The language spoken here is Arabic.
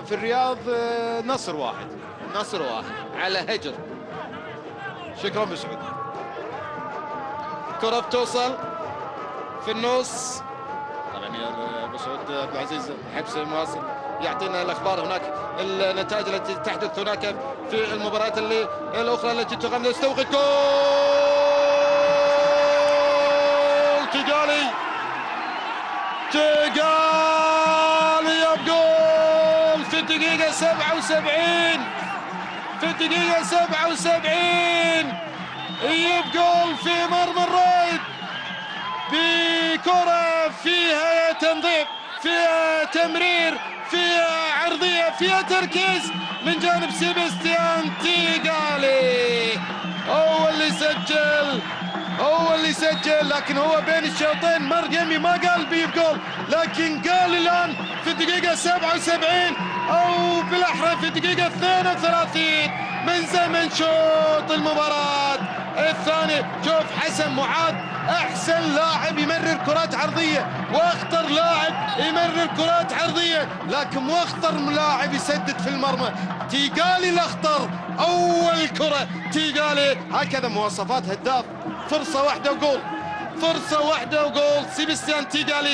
في الرياض نصر واحد على هجر. شكرا ابو سعود. كرة بتوصل في النص. طبعا يا ابو سعود عبد العزيز حبس مواصل يعطينا الاخبار. هناك النتائج التي تحدث هناك في المباريات الاخرى التي تقام. يستوقف جول تيغالي جول في الدقيقة 77. يجيب في مرمى الرائد بكرة فيها تنظيف، فيها تمرير، فيها عرضية، فيها تركيز من جانب سيباستيان تيغالي. هو اللي سجل، لكن هو بين الشوطين مر يمي ما قال بيجيب جول، لكن قال الآن في الدقيقة 77 أو بالأحرى في الدقيقة 32 من زمن شوط المباراة الثاني. شوف حسن معاذ أحسن لاعب يمرر كرات عرضية وأخطر لاعب يمرر كرات عرضية، لكن مو أخطر لاعب يسدد في المرمى. تيغالي الأخطر، أول كرة تيغالي. هكذا مواصفات هداف. فرصة واحدة وجول سيباستيان تيغالي.